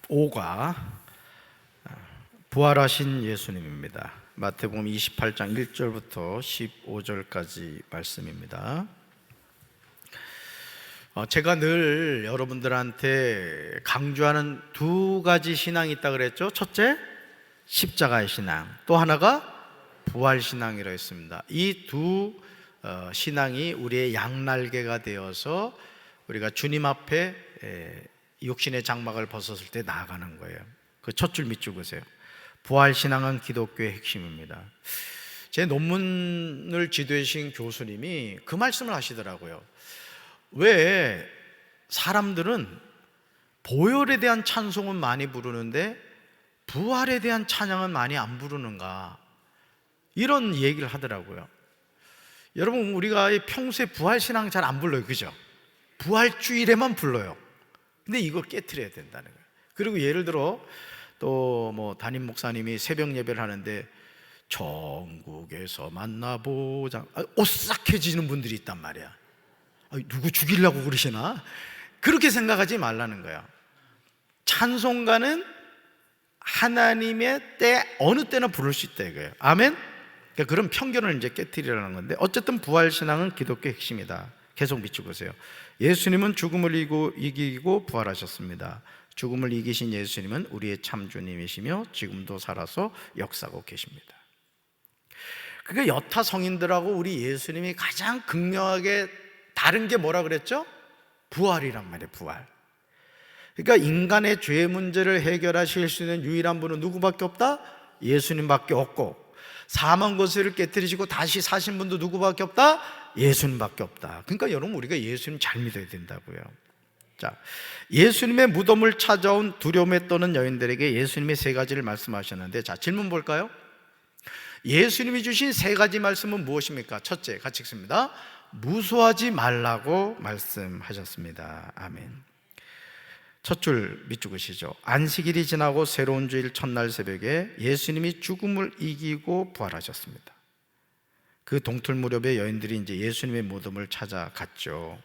15가 부활하신 예수님입니다. 마태복음 28장 1절부터 15절까지 말씀입니다. 제가 늘 여러분들한테 강조하는 두 가지 신앙이 있다 그랬죠. 첫째, 십자가의 신앙, 또 하나가 부활신앙이라고 했습니다. 이 두 신앙이 우리의 양날개가 되어서 우리가 주님 앞에 육신의 장막을 벗었을 때 나아가는 거예요. 그 첫 줄 밑줄 보세요. 부활신앙은 기독교의 핵심입니다. 제 논문을 지도해 주신 교수님이 그 말씀을 하시더라고요. 왜 사람들은 보혈에 대한 찬송은 많이 부르는데 부활에 대한 찬양은 많이 안 부르는가, 이런 얘기를 하더라고요. 여러분, 우리가 평소에 부활신앙 잘 안 불러요, 그죠? 부활주일에만 불러요. 근데 이걸 깨트려야 된다는 거예요. 그리고 예를 들어 또 담임 목사님이 새벽 예배를 하는데 전국에서 만나보자, 오싹해지는 분들이 있단 말이야. 누구 죽이려고 그러시나? 그렇게 생각하지 말라는 거야. 찬송가는 하나님의 때, 어느 때나 부를 수 있다 이거예요. 아멘? 그러니까 그런 편견을 이제 깨트리라는 건데, 어쨌든 부활신앙은 기독교의 핵심이다. 계속 비춰보세요. 예수님은 죽음을 이기고 부활하셨습니다. 죽음을 이기신 예수님은 우리의 참 주님이시며 지금도 살아서 역사하고 계십니다. 그러니까 여타 성인들하고 우리 예수님이 가장 극명하게 다른 게 뭐라 그랬죠? 부활이란 말이에요. 부활. 그러니까 인간의 죄 문제를 해결하실 수 있는 유일한 분은 누구밖에 없다? 예수님밖에 없고, 사망 권세를 깨뜨리시고 다시 사신 분도 누구밖에 없다? 예수님밖에 없다. 그러니까 여러분, 우리가 예수님 잘 믿어야 된다고요. 자, 예수님의 무덤을 찾아온 두려움에 떠는 여인들에게 예수님이 세 가지를 말씀하셨는데, 자, 질문 볼까요? 예수님이 주신 세 가지 말씀은 무엇입니까? 첫째, 같이 읽습니다. 무서워하지 말라고 말씀하셨습니다. 아멘. 첫 줄 밑줄 그시죠. 안식일이 지나고 새로운 주일 첫날 새벽에 예수님이 죽음을 이기고 부활하셨습니다. 그 동틀 무렵에 여인들이 이제 예수님의 무덤을 찾아갔죠.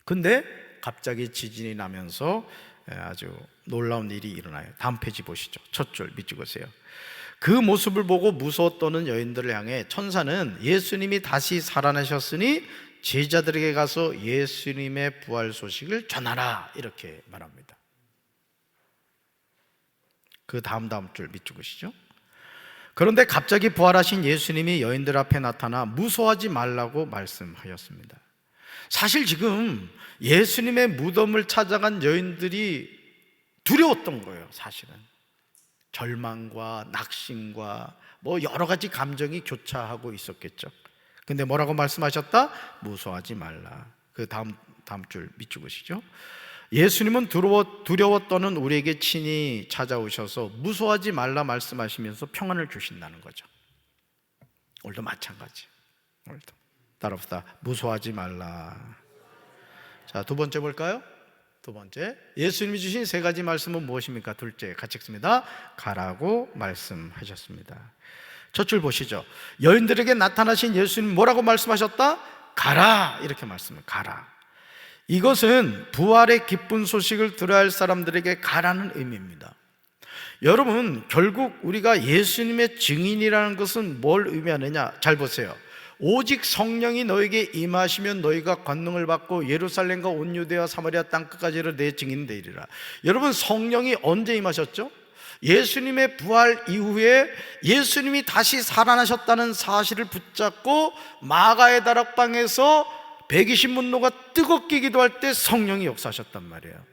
근데 갑자기 지진이 나면서 아주 놀라운 일이 일어나요. 다음 페이지 보시죠. 첫 줄 밑줄 그세요. 그 모습을 보고 무서워 떠는 여인들을 향해 천사는 예수님이 다시 살아나셨으니 제자들에게 가서 예수님의 부활 소식을 전하라, 이렇게 말합니다. 그 다음 줄 밑줄 그시죠. 그런데 갑자기 부활하신 예수님이 여인들 앞에 나타나 무서워하지 말라고 말씀하셨습니다. 사실 지금 예수님의 무덤을 찾아간 여인들이 두려웠던 거예요. 사실은 절망과 낙심과 여러 가지 감정이 교차하고 있었겠죠. 근데 뭐라고 말씀하셨다? 무서워하지 말라. 그 다음 줄 밑줄 보시죠. 예수님은 두려워 떠는 우리에게 친히 찾아오셔서 무서워하지 말라 말씀하시면서 평안을 주신다는 거죠. 오늘도 마찬가지. 오늘도 따라합시다. 무서워하지 말라. 자, 두 번째 볼까요? 두 번째, 예수님이 주신 세 가지 말씀은 무엇입니까? 둘째, 같이 읽습니다. 가라고 말씀하셨습니다. 첫 줄 보시죠. 여인들에게 나타나신 예수님 뭐라고 말씀하셨다? 가라, 이렇게 말씀을. 가라. 이것은 부활의 기쁜 소식을 들어야 할 사람들에게 가라는 의미입니다. 여러분, 결국 우리가 예수님의 증인이라는 것은 뭘 의미하느냐? 잘 보세요. 오직 성령이 너에게 임하시면 너희가 권능을 받고 예루살렘과 온 유대와 사마리아 땅끝까지를 내 증인 되리라. 여러분, 성령이 언제 임하셨죠? 예수님의 부활 이후에 예수님이 다시 살아나셨다는 사실을 붙잡고 마가의 다락방에서 120문노가 뜨겁게 기도할 때 성령이 역사하셨단 말이에요.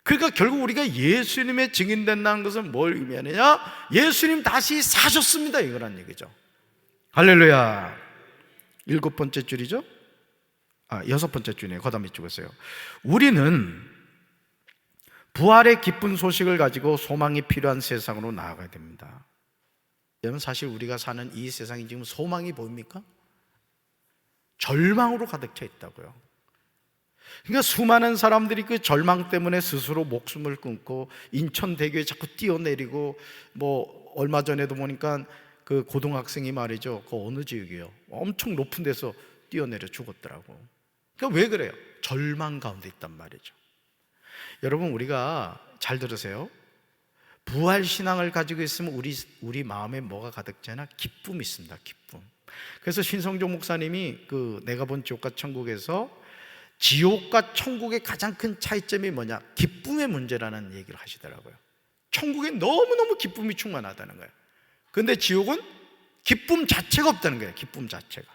그러니까 결국 우리가 예수님의 증인된다는 것은 뭘 의미하느냐? 예수님 다시 사셨습니다, 이거란 얘기죠. 할렐루야. 일곱 번째 줄이죠? 여섯 번째 줄이네요. 거다 밑줄 보세요. 우리는 부활의 기쁜 소식을 가지고 소망이 필요한 세상으로 나아가야 됩니다. 여러분, 사실 우리가 사는 이 세상이 지금 소망이 보입니까? 절망으로 가득 차 있다고요. 그러니까 수많은 사람들이 그 절망 때문에 스스로 목숨을 끊고 인천대교에 자꾸 뛰어내리고, 얼마 전에도 보니까 그 고등학생이 말이죠, 그 어느 지역이에요, 엄청 높은 데서 뛰어내려 죽었더라고. 그러니까 왜 그래요? 절망 가운데 있단 말이죠. 여러분, 우리가 잘 들으세요. 부활 신앙을 가지고 있으면 우리 마음에 뭐가 가득 차나? 기쁨이 있습니다. 기쁨. 그래서 신성종 목사님이 내가 본 지옥과 천국에서 지옥과 천국의 가장 큰 차이점이 뭐냐? 기쁨의 문제라는 얘기를 하시더라고요. 천국엔 너무너무 기쁨이 충만하다는 거예요. 그런데 지옥은 기쁨 자체가 없다는 거예요. 기쁨 자체가.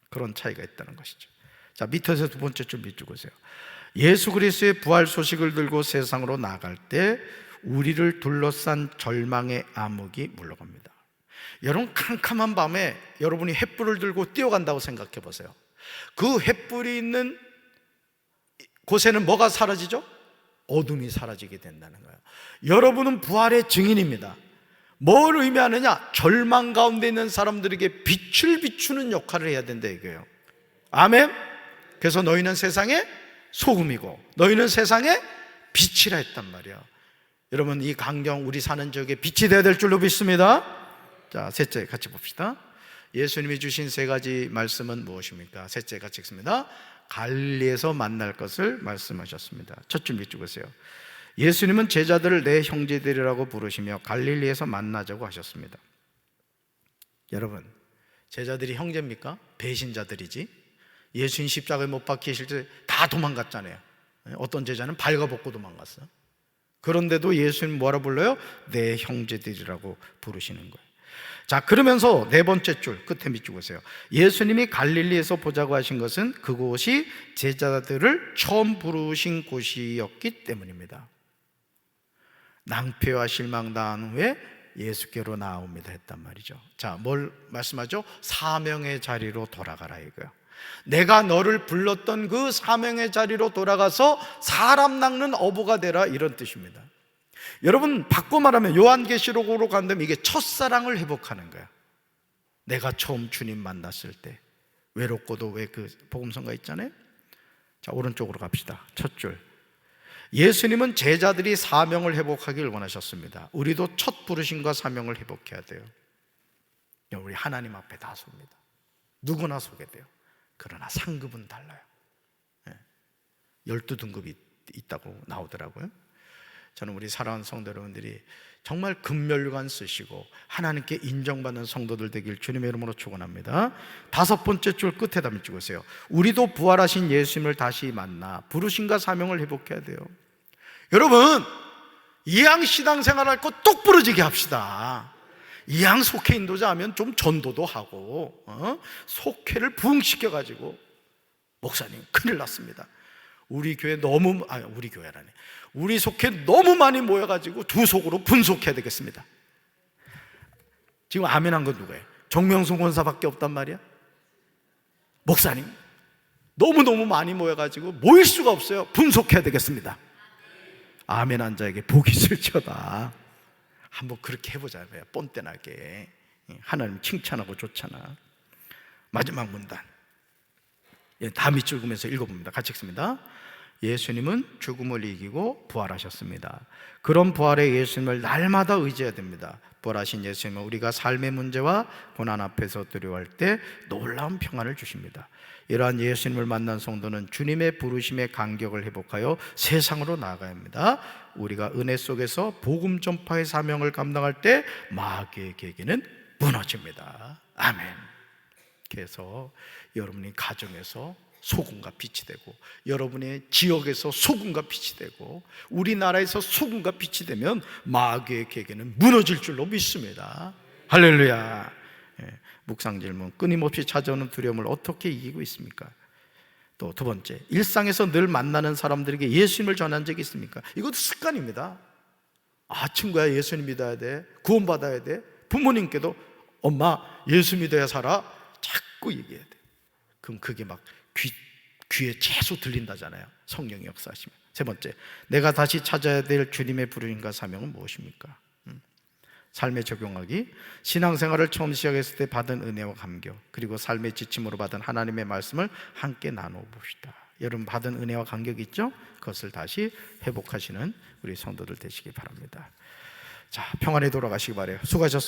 그런 차이가 있다는 것이죠. 자, 밑에서 두 번째 줄 밑줄 보세요. 예수 그리스도의 부활 소식을 들고 세상으로 나갈 때 우리를 둘러싼 절망의 암흑이 물러갑니다. 여러분, 캄캄한 밤에 여러분이 횃불을 들고 뛰어간다고 생각해 보세요. 그 횃불이 있는 곳에는 뭐가 사라지죠? 어둠이 사라지게 된다는 거예요. 여러분은 부활의 증인입니다. 뭘 의미하느냐? 절망 가운데 있는 사람들에게 빛을 비추는 역할을 해야 된다 이거예요. 아멘. 그래서 너희는 세상의 소금이고 너희는 세상의 빛이라 했단 말이야. 여러분, 이 강경 우리 사는 지역에 빛이 되어야 될 줄로 믿습니다. 자, 셋째 같이 봅시다. 예수님이 주신 세 가지 말씀은 무엇입니까? 셋째 같이 읽습니다. 갈릴리에서 만날 것을 말씀하셨습니다. 첫 줄 밑줄 보세요. 예수님은 제자들을 내 형제들이라고 부르시며 갈릴리에서 만나자고 하셨습니다. 여러분, 제자들이 형제입니까? 배신자들이지. 예수님 십자가에 못 박히실 때 다 도망갔잖아요. 어떤 제자는 발가벗고 도망갔어. 그런데도 예수님 뭐라 불러요? 내 형제들이라고 부르시는 거예요. 자, 그러면서 네 번째 줄 끝에 밑줄 보세요. 예수님이 갈릴리에서 보자고 하신 것은 그곳이 제자들을 처음 부르신 곳이었기 때문입니다. 낭패와 실망당한 후에 예수께로 나옵니다 했단 말이죠. 자, 뭘 말씀하죠? 사명의 자리로 돌아가라 이거예요. 내가 너를 불렀던 그 사명의 자리로 돌아가서 사람 낚는 어부가 되라, 이런 뜻입니다. 여러분, 바꿔 말하면 요한계시록으로 간다면 이게 첫사랑을 회복하는 거야. 내가 처음 주님 만났을 때 외롭고도 왜 그 복음성가 있잖아요. 자, 오른쪽으로 갑시다. 첫 줄. 예수님은 제자들이 사명을 회복하길 원하셨습니다. 우리도 첫 부르심과 사명을 회복해야 돼요. 우리 하나님 앞에 다 섭니다. 누구나 서게 돼요. 그러나 상급은 달라요. 12등급이 있다고 나오더라고요. 저는 우리 사랑하는 성도 여러분들이 정말 금멸관 쓰시고 하나님께 인정받는 성도들 되길 주님의 이름으로 축원합니다. 다섯 번째 줄 끝에다 밑주세요. 우리도 부활하신 예수님을 다시 만나 부르심과 사명을 회복해야 돼요. 여러분, 이양 신앙생활할 거 똑부러지게 합시다. 이양 속회 인도자 하면 좀 전도도 하고 속회를 부흥시켜가지고 목사님 큰일 났습니다. 우리 교회 우리 속회 너무 많이 모여가지고 두 속으로 분속해야 되겠습니다. 지금 아멘한 건 누구예요? 정명순 권사밖에 없단 말이야. 목사님 너무너무 많이 모여가지고 모일 수가 없어요. 분속해야 되겠습니다. 아멘한 자에게 복이 있을지어다. 한번 그렇게 해보자. 뻔때나게 하나님 칭찬하고 좋잖아. 마지막 문단, 다 밑줄 그으면서 읽어봅니다. 같이 읽습니다. 예수님은 죽음을 이기고 부활하셨습니다. 그런 부활의 예수님을 날마다 의지해야 됩니다. 부활하신 예수님은 우리가 삶의 문제와 고난 앞에서 두려워할 때 놀라운 평안을 주십니다. 이러한 예수님을 만난 성도는 주님의 부르심의 간격을 회복하여 세상으로 나아가야 합니다. 우리가 은혜 속에서 복음 전파의 사명을 감당할 때 마귀의 계계는 무너집니다. 아멘. 그래서 여러분이 가정에서 소금과 빛이 되고 여러분의 지역에서 소금과 빛이 되고 우리나라에서 소금과 빛이 되면 마귀의 계계는 무너질 줄로 믿습니다. 할렐루야. 묵상 질문, 끊임없이 찾아오는 두려움을 어떻게 이기고 있습니까? 또 두 번째, 일상에서 늘 만나는 사람들에게 예수님을 전한 적이 있습니까? 이것도 습관입니다. 친구야 예수님 믿어야 돼, 구원받아야 돼. 부모님께도 엄마 예수 믿어야 살아, 자꾸 얘기해야 돼. 그럼 그게 막 귀에 채소 들린다잖아요. 성령이 역사하시면. 세 번째, 내가 다시 찾아야 될 주님의 부르심과 사명은 무엇입니까? 삶에 적용하기, 신앙생활을 처음 시작했을 때 받은 은혜와 감격, 그리고 삶의 지침으로 받은 하나님의 말씀을 함께 나눠봅시다. 여러분 받은 은혜와 감격이 있죠? 그것을 다시 회복하시는 우리 성도들 되시기 바랍니다. 자, 평안히 돌아가시기 바라요. 수고하셨습니다.